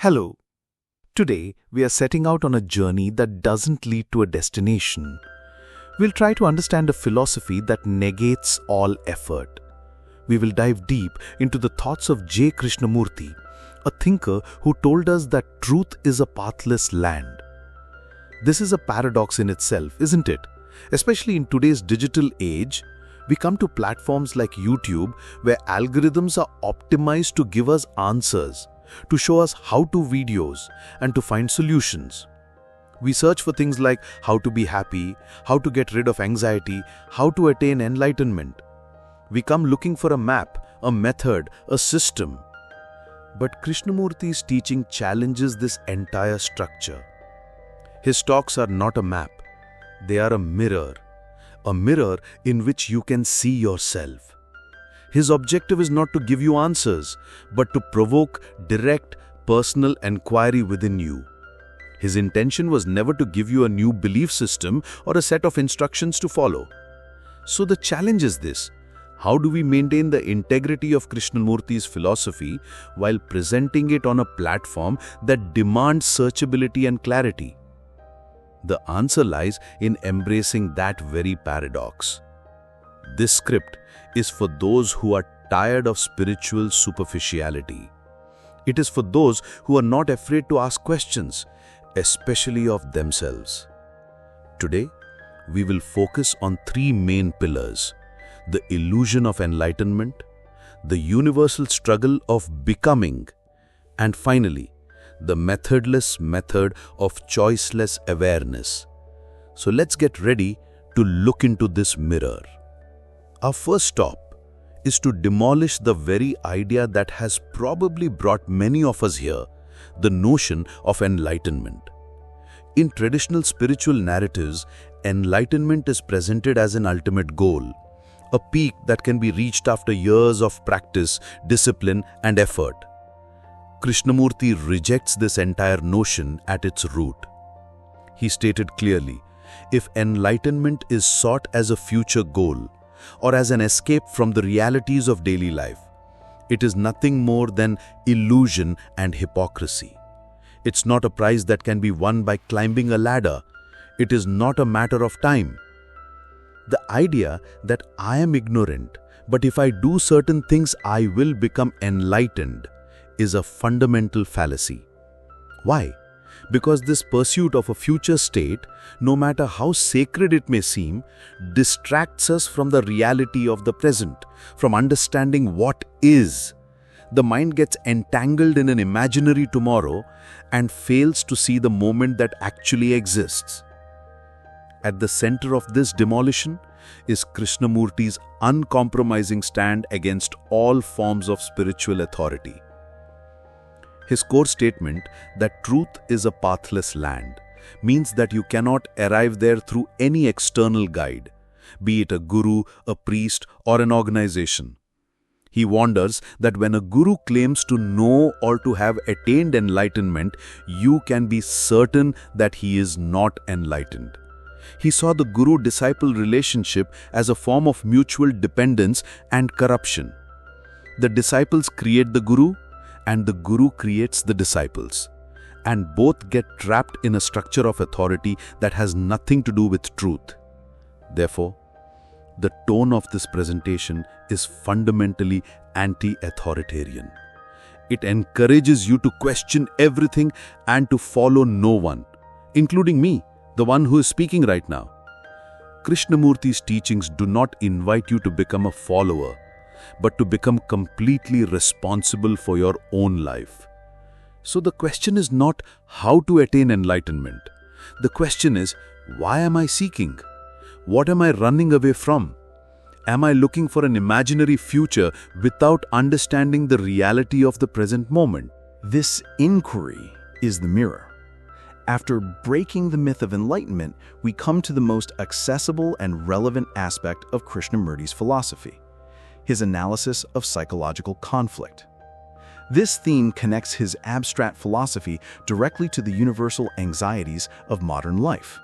Hello. Today, we are setting out on a journey that doesn't lead to a destination. We'll try to understand a philosophy that negates all effort. We will dive deep into the thoughts of Krishnamurti, a thinker who told us that truth is a pathless land. This is a paradox in itself, isn't it? Especially in today's digital age, we come to platforms like YouTube where algorithms are optimized to give us answers, to show us how-to videos, and to find solutions. We search for things like how to be happy, how to get rid of anxiety, how to attain enlightenment. We come looking for a map, a method, a system. But Krishnamurti's teaching challenges this entire structure. His talks are not a map, they are a mirror in which you can see yourself. His objective is not to give you answers, but to provoke direct, personal inquiry within you. His intention was never to give you a new belief system or a set of instructions to follow. So the challenge is this: how do we maintain the integrity of Krishnamurti's philosophy while presenting it on a platform that demands searchability and clarity? The answer lies in embracing that very paradox. This script is for those who are tired of spiritual superficiality. It is for those who are not afraid to ask questions, especially of themselves. Today, we will focus on three main pillars: the illusion of enlightenment, the universal struggle of becoming, and finally, the methodless method of choiceless awareness. So let's get ready to look into this mirror. Our first stop is to demolish the very idea that has probably brought many of us here, the notion of enlightenment. In traditional spiritual narratives, enlightenment is presented as an ultimate goal, a peak that can be reached after years of practice, discipline, and effort. Krishnamurti rejects this entire notion at its root. He stated clearly, if enlightenment is sought as a future goal, or as an escape from the realities of daily life, it is nothing more than illusion and hypocrisy. It's not a prize that can be won by climbing a ladder. It is not a matter of time. The idea that I am ignorant, but if I do certain things I will become enlightened, is a fundamental fallacy. Why? Because this pursuit of a future state, no matter how sacred it may seem, distracts us from the reality of the present, from understanding what is. The mind gets entangled in an imaginary tomorrow and fails to see the moment that actually exists. At the center of this demolition is Krishnamurti's uncompromising stand against all forms of spiritual authority. His core statement that truth is a pathless land means that you cannot arrive there through any external guide, be it a guru, a priest, or an organization. He warned us that when a guru claims to know or to have attained enlightenment, you can be certain that he is not enlightened. He saw the guru-disciple relationship as a form of mutual dependence and corruption. The disciples create the guru, and the guru creates the disciples, and both get trapped in a structure of authority that has nothing to do with truth. Therefore, the tone of this presentation is fundamentally anti-authoritarian. It encourages you to question everything and to follow no one, including me, the one who is speaking right now. Krishnamurti's teachings do not invite you to become a follower, but to become completely responsible for your own life. So the question is not how to attain enlightenment. The question is, why am I seeking? What am I running away from? Am I looking for an imaginary future without understanding the reality of the present moment? This inquiry is the mirror. After breaking the myth of enlightenment, we come to the most accessible and relevant aspect of Krishnamurti's philosophy: his analysis of psychological conflict. This theme connects his abstract philosophy directly to the universal anxieties of modern life.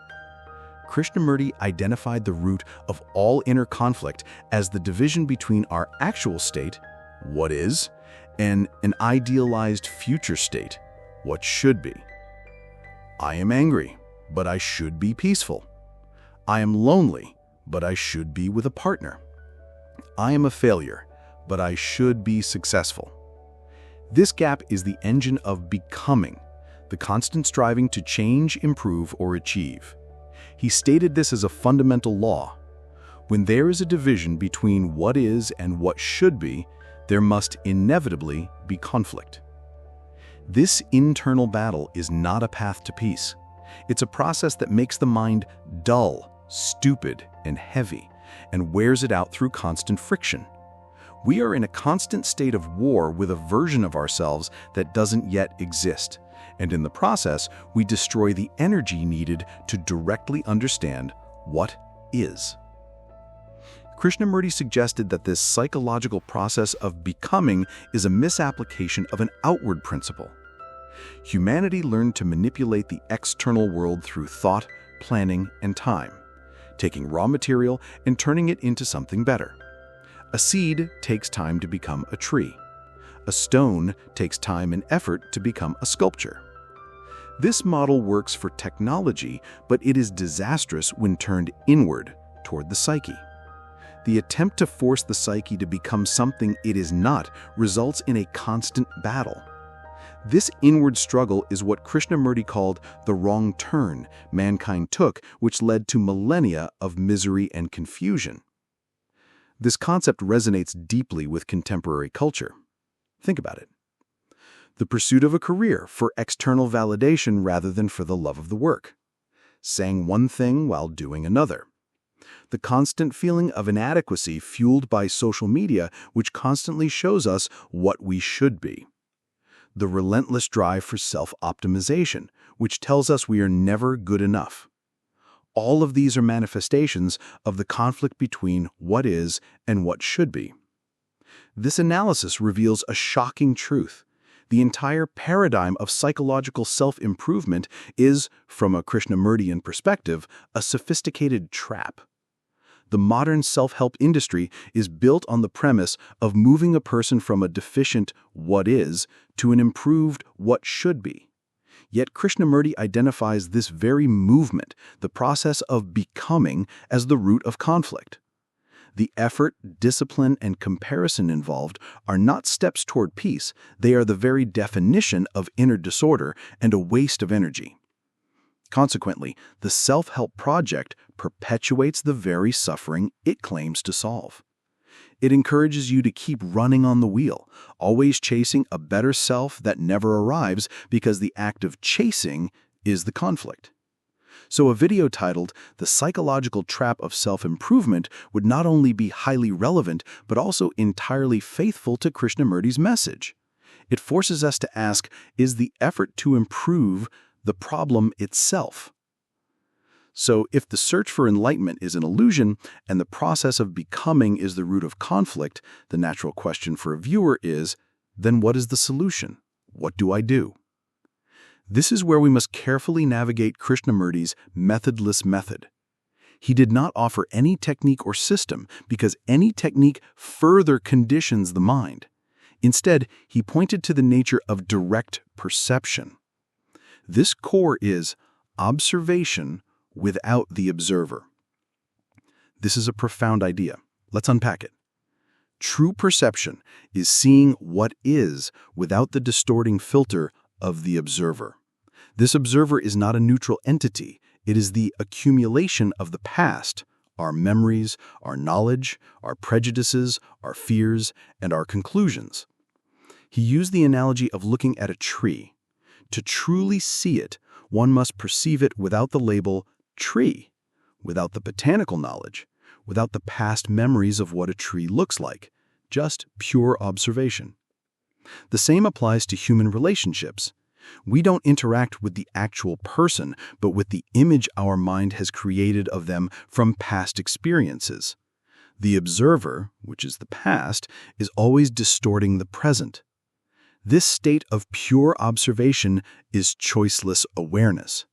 Krishnamurti identified the root of all inner conflict as the division between our actual state, what is, and an idealized future state, what should be. I am angry, but I should be peaceful. I am lonely, but I should be with a partner. I am a failure, but I should be successful. This gap is the engine of becoming, the constant striving to change, improve, or achieve. He stated this as a fundamental law. When there is a division between what is and what should be, there must inevitably be conflict. This internal battle is not a path to peace. It's a process that makes the mind dull, stupid, and heavy, and wears it out through constant friction. We are in a constant state of war with a version of ourselves that doesn't yet exist, and in the process, we destroy the energy needed to directly understand what is. Krishnamurti suggested that this psychological process of becoming is a misapplication of an outward principle. Humanity learned to manipulate the external world through thought, planning, and time, taking raw material and turning it into something better. A seed takes time to become a tree. A stone takes time and effort to become a sculpture. This model works for technology, but it is disastrous when turned inward toward the psyche. The attempt to force the psyche to become something it is not results in a constant battle. This inward struggle is what Krishnamurti called the wrong turn mankind took, which led to millennia of misery and confusion. This concept resonates deeply with contemporary culture. Think about it. The pursuit of a career for external validation rather than for the love of the work. Saying one thing while doing another. The constant feeling of inadequacy fueled by social media, which constantly shows us what we should be. The relentless drive for self-optimization, which tells us we are never good enough. All of these are manifestations of the conflict between what is and what should be. This analysis reveals a shocking truth. The entire paradigm of psychological self-improvement is, from a Krishnamurtian perspective, a sophisticated trap. The modern self-help industry is built on the premise of moving a person from a deficient what is to an improved what should be. Yet Krishnamurti identifies this very movement, the process of becoming, as the root of conflict. The effort, discipline, and comparison involved are not steps toward peace, they are the very definition of inner disorder and a waste of energy. Consequently, the self-help project perpetuates the very suffering it claims to solve. It encourages you to keep running on the wheel, always chasing a better self that never arrives because the act of chasing is the conflict. So a video titled "The Psychological Trap of Self-Improvement" would not only be highly relevant, but also entirely faithful to Krishnamurti's message. It forces us to ask, is the effort to improve the problem itself? So if the search for enlightenment is an illusion and the process of becoming is the root of conflict, the natural question for a viewer is, then what is the solution? What do I do? This is where we must carefully navigate Krishnamurti's methodless method. He did not offer any technique or system because any technique further conditions the mind. Instead, he pointed to the nature of direct perception. This core is observation without the observer. This is a profound idea. Let's unpack it. True perception is seeing what is without the distorting filter of the observer. This observer is not a neutral entity. It is the accumulation of the past, our memories, our knowledge, our prejudices, our fears, and our conclusions. He used the analogy of looking at a tree. To truly see it, one must perceive it without the label tree, without the botanical knowledge, without the past memories of what a tree looks like, just pure observation. The same applies to human relationships. We don't interact with the actual person, but with the image our mind has created of them from past experiences. The observer, which is the past, is always distorting the present. This state of pure observation is choiceless awareness.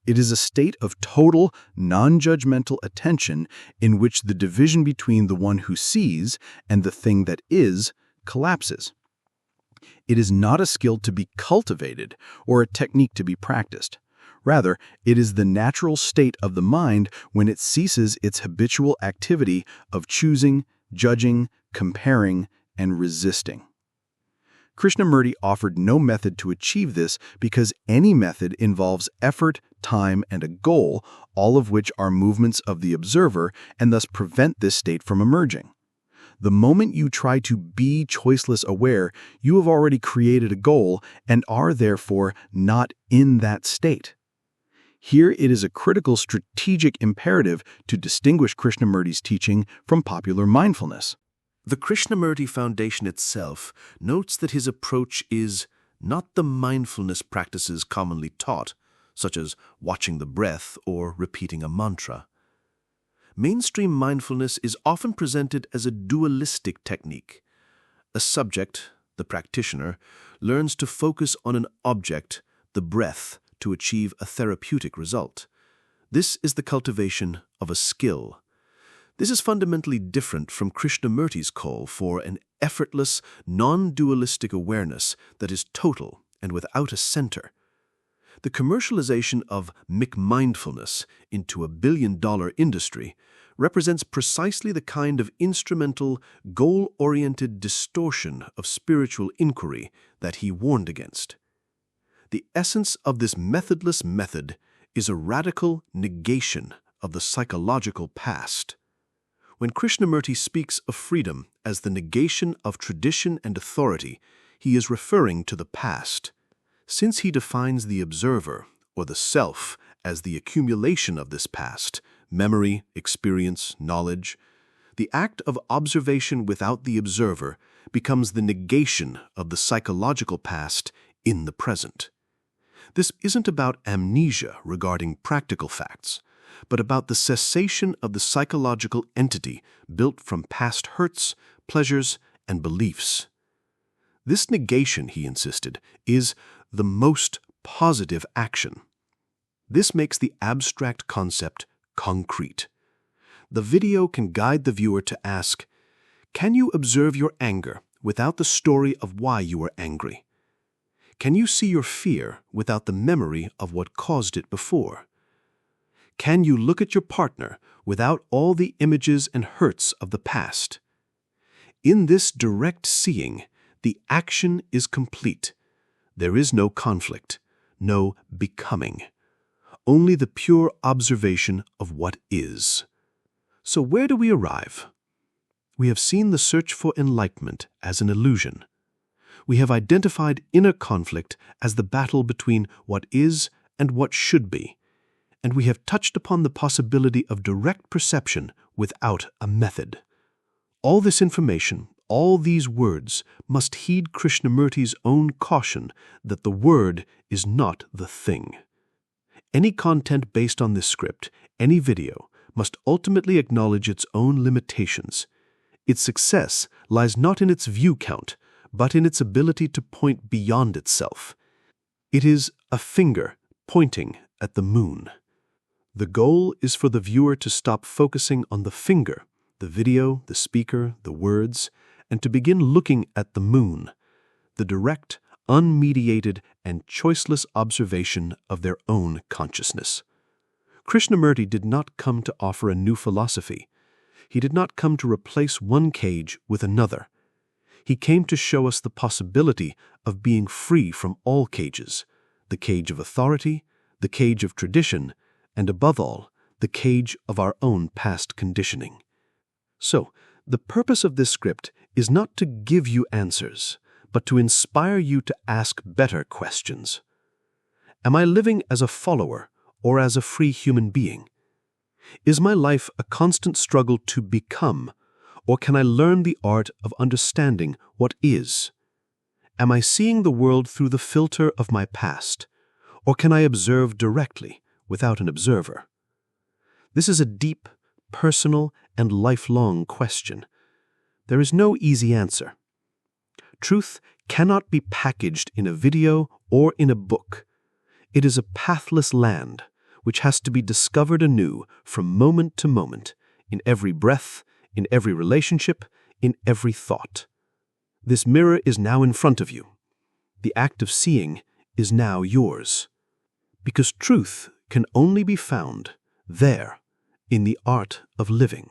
It is a state of total, non-judgmental attention in which the division between the one who sees and the thing that is collapses. It is not a skill to be cultivated or a technique to be practiced. Rather, it is the natural state of the mind when it ceases its habitual activity of choosing, judging, comparing, and resisting. Krishnamurti offered no method to achieve this because any method involves effort, time, and a goal, all of which are movements of the observer and thus prevent this state from emerging. The moment you try to be choiceless aware, you have already created a goal and are therefore not in that state. Here it is a critical strategic imperative to distinguish Krishnamurti's teaching from popular mindfulness. The Krishnamurti Foundation itself notes that his approach is not the mindfulness practices commonly taught, such as watching the breath or repeating a mantra. Mainstream mindfulness is often presented as a dualistic technique. A subject, the practitioner, learns to focus on an object, the breath, to achieve a therapeutic result. This is the cultivation of a skill. This is fundamentally different from Krishnamurti's call for an effortless, non-dualistic awareness that is total and without a center. The commercialization of McMindfulness into a billion-dollar industry represents precisely the kind of instrumental, goal-oriented distortion of spiritual inquiry that he warned against. The essence of this methodless method is a radical negation of the psychological past. When Krishnamurti speaks of freedom as the negation of tradition and authority, he is referring to the past. Since he defines the observer, or the self, as the accumulation of this past, memory, experience, knowledge, the act of observation without the observer becomes the negation of the psychological past in the present. This isn't about amnesia regarding practical facts, but about the cessation of the psychological entity built from past hurts, pleasures, and beliefs. This negation, he insisted, is the most positive action. This makes the abstract concept concrete. The video can guide the viewer to ask, can you observe your anger without the story of why you are angry? Can you see your fear without the memory of what caused it before? Can you look at your partner without all the images and hurts of the past? In this direct seeing, the action is complete. There is no conflict, no becoming, only the pure observation of what is. So where do we arrive? We have seen the search for enlightenment as an illusion. We have identified inner conflict as the battle between what is and what should be. And we have touched upon the possibility of direct perception without a method. All this information, all these words, must heed Krishnamurti's own caution that the word is not the thing. Any content based on this script, any video, must ultimately acknowledge its own limitations. Its success lies not in its view count, but in its ability to point beyond itself. It is a finger pointing at the moon. The goal is for the viewer to stop focusing on the finger, the video, the speaker, the words, and to begin looking at the moon, the direct, unmediated, and choiceless observation of their own consciousness. Krishnamurti did not come to offer a new philosophy. He did not come to replace one cage with another. He came to show us the possibility of being free from all cages, the cage of authority, the cage of tradition, and above all, the cage of our own past conditioning. So, the purpose of this script is not to give you answers, but to inspire you to ask better questions. Am I living as a follower or as a free human being? Is my life a constant struggle to become, or can I learn the art of understanding what is? Am I seeing the world through the filter of my past, or can I observe directly without an observer? This is a deep, personal, and lifelong question. There is no easy answer. Truth cannot be packaged in a video or in a book. It is a pathless land which has to be discovered anew from moment to moment, in every breath, in every relationship, in every thought. This mirror is now in front of you. The act of seeing is now yours. Because truth can only be found there, in the art of living.